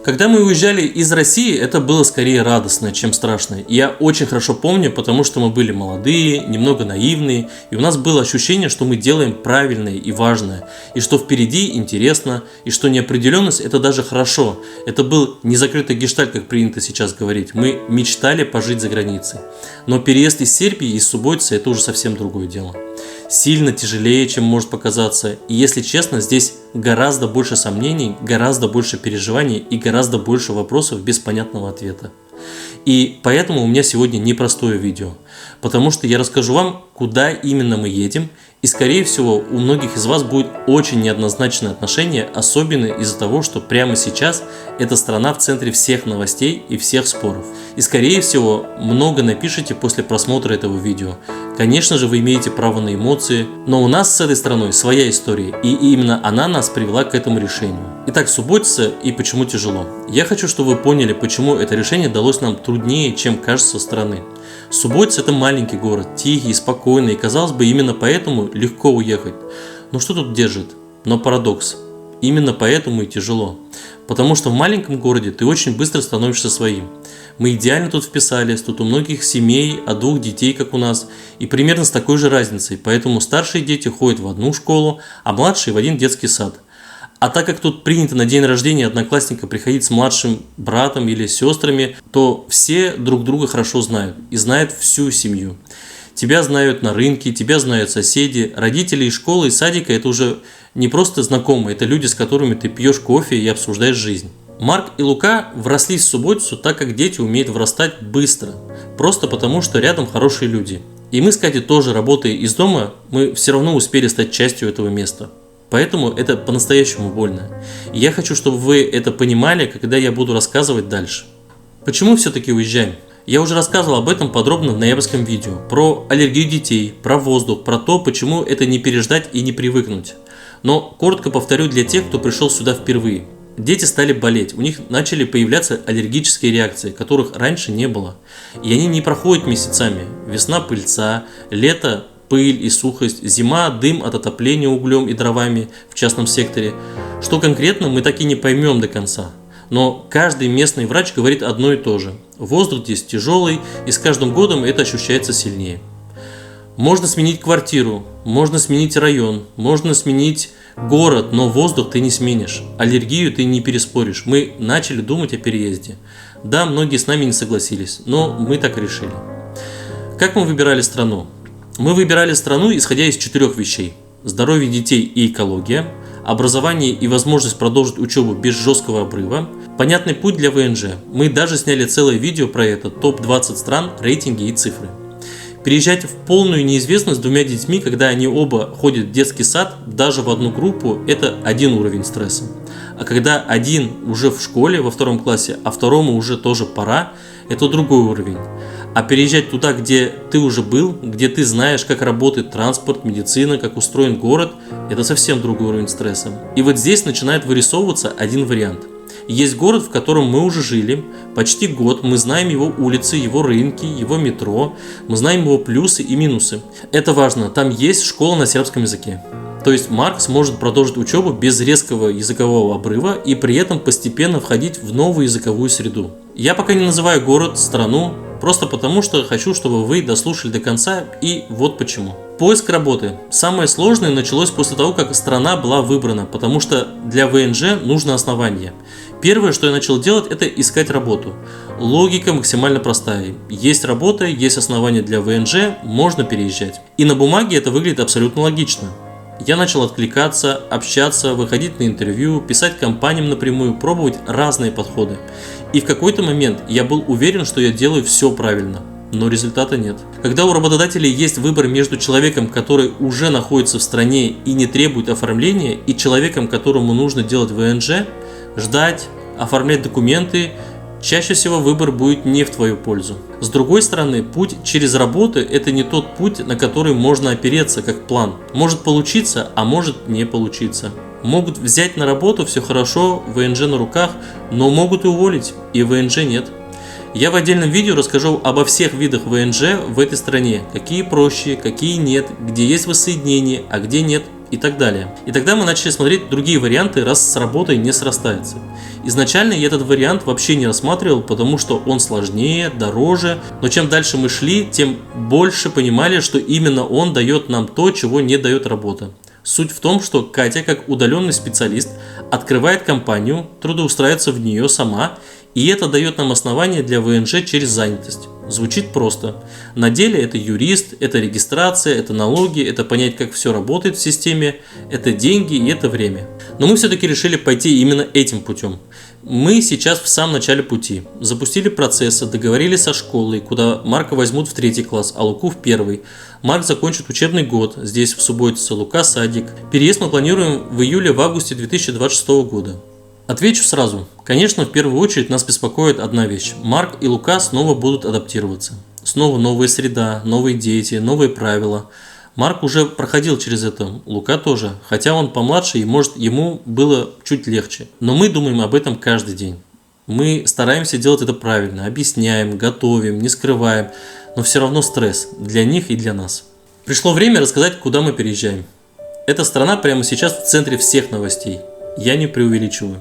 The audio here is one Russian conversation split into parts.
Когда мы уезжали из России, это было скорее радостно, чем страшно. И я очень хорошо помню, потому что мы были молодые, немного наивные, и у нас было ощущение, что мы делаем правильное и важное, и что впереди интересно, и что неопределенность – это даже хорошо. Это был не закрытый гештальт, как принято сейчас говорить. Мы мечтали пожить за границей. Но переезд из Сербии и из Субботицы – это уже совсем другое дело. Сильно тяжелее, чем может показаться. И если честно, здесь гораздо больше сомнений, гораздо больше переживаний и гораздо больше вопросов без понятного ответа. И поэтому у меня сегодня непростое видео, потому что я расскажу вам, куда именно мы едем, и скорее всего у многих из вас будет очень неоднозначное отношение, особенно из-за того, что прямо сейчас эта страна в центре всех новостей и всех споров. И скорее всего много напишите после просмотра этого видео. Конечно же, вы имеете право на эмоции, но у нас с этой страной своя история, и именно она нас привела к этому решению. Итак, Субботица и почему тяжело. Я хочу, чтобы вы поняли, почему это решение далось нам труднее, чем кажется со стороны. Субботица – это маленький город, тихий, спокойный, и, казалось бы, именно поэтому легко уехать. Но что тут держит? Но парадокс. Именно поэтому и тяжело. Потому что в маленьком городе ты очень быстро становишься своим. Мы идеально тут вписались, тут у многих семей от 2 детей, как у нас, и примерно с такой же разницей, поэтому старшие дети ходят в одну школу, а младшие в один детский сад. А так как тут принято на день рождения одноклассника приходить с младшим братом или сестрами, то все друг друга хорошо знают и знают всю семью. Тебя знают на рынке, тебя знают соседи, родители из школы и садика – это уже не просто знакомые, это люди, с которыми ты пьешь кофе и обсуждаешь жизнь. Марк и Лука вросли в Субботицу, так как дети умеют вырастать быстро, просто потому что рядом хорошие люди. И мы с Катей тоже, работая из дома, мы все равно успели стать частью этого места. Поэтому это по-настоящему больно. И я хочу, чтобы вы это понимали, когда я буду рассказывать дальше. Почему все-таки уезжаем? Я уже рассказывал об этом подробно в ноябрьском видео. Про аллергию детей, про воздух, про то, почему это не переждать и не привыкнуть. Но коротко повторю для тех, кто пришел сюда впервые. Дети стали болеть, у них начали появляться аллергические реакции, которых раньше не было. И они не проходят месяцами. Весна – пыльца, лето – пыль и сухость, зима – дым от отопления углем и дровами в частном секторе. Что конкретно, мы так и не поймем до конца. Но каждый местный врач говорит одно и то же. Воздух здесь тяжелый, и с каждым годом это ощущается сильнее. Можно сменить квартиру, можно сменить район, можно сменить город, но воздух ты не сменишь. Аллергию ты не переспоришь. Мы начали думать о переезде. Да, многие с нами не согласились, но мы так решили. Как мы выбирали страну? Мы выбирали страну, исходя из 4 вещей. Здоровье детей и экология, образование и возможность продолжить учебу без жесткого обрыва, понятный путь для ВНЖ. Мы даже сняли целое видео про это, топ-20 стран, рейтинги и цифры. Переезжать в полную неизвестность с 2 детьми, когда они оба ходят в детский сад, даже в одну группу, это один уровень стресса. А когда один уже в школе во 2 классе, а второму уже тоже пора, это другой уровень. А переезжать туда, где ты уже был, где ты знаешь, как работает транспорт, медицина, как устроен город, это совсем другой уровень стресса. И вот здесь начинает вырисовываться один вариант. Есть город, в котором мы уже жили почти год, мы знаем его улицы, его рынки, его метро, мы знаем его плюсы и минусы. Это важно, там есть школа на сербском языке. То есть Марк сможет продолжить учебу без резкого языкового обрыва и при этом постепенно входить в новую языковую среду. Я пока не называю город, страну, просто потому что хочу, чтобы вы дослушали до конца, и вот почему. Поиск работы. Самое сложное началось после того, как страна была выбрана, потому что для ВНЖ нужно основание. Первое, что я начал делать, это искать работу. Логика максимально простая. Есть работа, есть основание для ВНЖ, можно переезжать. И на бумаге это выглядит абсолютно логично. Я начал откликаться, общаться, выходить на интервью, писать компаниям напрямую, пробовать разные подходы. И в какой-то момент я был уверен, что я делаю все правильно, но результата нет. Когда у работодателей есть выбор между человеком, который уже находится в стране и не требует оформления, и человеком, которому нужно делать ВНЖ, ждать, оформлять документы, чаще всего выбор будет не в твою пользу. С другой стороны, путь через работу – это не тот путь, на который можно опереться как план. Может получиться, а может не получиться. Могут взять на работу, все хорошо, ВНЖ на руках, но могут и уволить, и ВНЖ нет. Я в отдельном видео расскажу обо всех видах ВНЖ в этой стране, какие проще, какие нет, где есть воссоединение, а где нет, и так далее. И тогда мы начали смотреть другие варианты, раз с работой не срастается. Изначально я этот вариант вообще не рассматривал, потому что он сложнее, дороже, но чем дальше мы шли, тем больше понимали, что именно он дает нам то, чего не дает работа. Суть в том, что Катя, как удаленный специалист, открывает компанию, трудоустраивается в нее сама, и это дает нам основание для ВНЖ через занятость. Звучит просто. На деле это юрист, это регистрация, это налоги, это понять, как все работает в системе, это деньги и это время. Но мы все-таки решили пойти именно этим путем. Мы сейчас в самом начале пути. Запустили процессы, договорились со школой, куда Марка возьмут в 3 класс, а Луку в 1. Марк закончит учебный год, здесь в Субботице, Лука садик. Переезд мы планируем в июле-августе 2026 года. Отвечу сразу. Конечно, в первую очередь нас беспокоит одна вещь. Марк и Лука снова будут адаптироваться. Снова новая среда, новые дети, новые правила. Марк уже проходил через это, Лука тоже, хотя он помладше и, может, ему было чуть легче. Но мы думаем об этом каждый день. Мы стараемся делать это правильно, объясняем, готовим, не скрываем, но все равно стресс для них и для нас. Пришло время рассказать, куда мы переезжаем. Эта страна прямо сейчас в центре всех новостей. Я не преувеличиваю.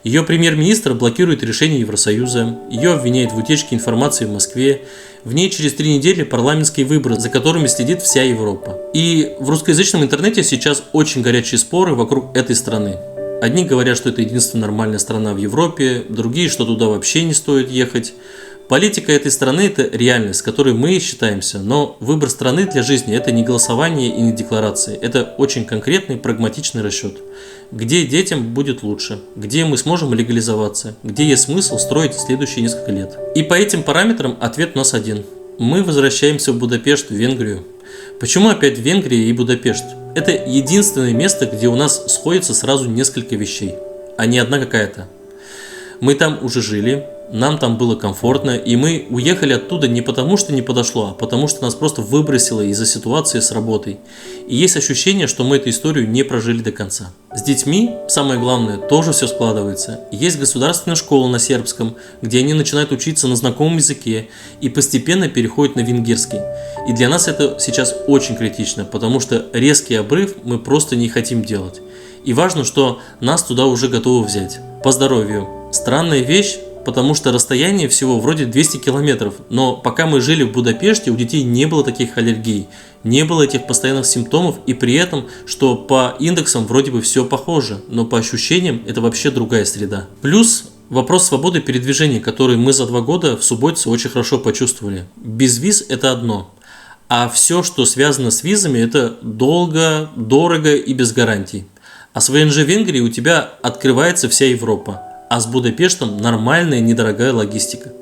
Ее премьер-министр блокирует решение Евросоюза, ее обвиняют в утечке информации в Москве, в ней через 3 недели парламентские выборы, за которыми следит вся Европа. И в русскоязычном интернете сейчас очень горячие споры вокруг этой страны. Одни говорят, что это единственная нормальная страна в Европе, другие, что туда вообще не стоит ехать. Политика этой страны – это реальность, с которой мы считаемся, но выбор страны для жизни – это не голосование и не декларации, это очень конкретный, прагматичный расчет. Где детям будет лучше, где мы сможем легализоваться, где есть смысл строить следующие несколько лет. И по этим параметрам ответ у нас один. Мы возвращаемся в Будапешт, в Венгрию. Почему опять Венгрия и Будапешт? Это единственное место, где у нас сходится сразу несколько вещей, а не одна какая-то. Мы там уже жили, нам там было комфортно, и мы уехали оттуда не потому, что не подошло, а потому, что нас просто выбросило из-за ситуации с работой. И есть ощущение, что мы эту историю не прожили до конца. С детьми, самое главное, тоже все складывается. Есть государственная школа на сербском, где они начинают учиться на знакомом языке и постепенно переходят на венгерский. И для нас это сейчас очень критично, потому что резкий обрыв мы просто не хотим делать. И важно, что нас туда уже готовы взять. По здоровью. Странная вещь, потому что расстояние всего вроде 200 километров, но пока мы жили в Будапеште, у детей не было таких аллергий, не было этих постоянных симптомов, и при этом, что по индексам вроде бы все похоже, но по ощущениям это вообще другая среда. Плюс вопрос свободы передвижения, который мы за 2 года в Субботице очень хорошо почувствовали. Без виз это одно, а все, что связано с визами, это долго, дорого и без гарантий. А с ВНЖ Венгрии у тебя открывается вся Европа. А с Будапештом нормальная недорогая логистика.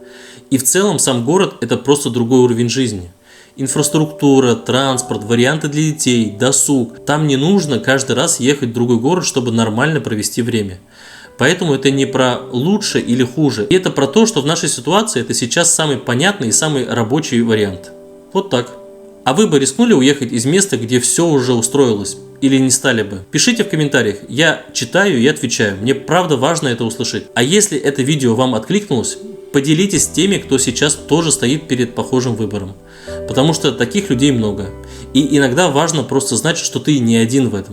И в целом сам город – это просто другой уровень жизни. Инфраструктура, транспорт, варианты для детей, досуг. Там не нужно каждый раз ехать в другой город, чтобы нормально провести время. Поэтому это не про лучше или хуже. И это про то, что в нашей ситуации это сейчас самый понятный и самый рабочий вариант. Вот так. А вы бы рискнули уехать из места, где все уже устроилось? Или не стали бы? Пишите в комментариях, я читаю и отвечаю, мне правда важно это услышать. А если это видео вам откликнулось, поделитесь с теми, кто сейчас тоже стоит перед похожим выбором. Потому что таких людей много. И иногда важно просто знать, что ты не один в этом.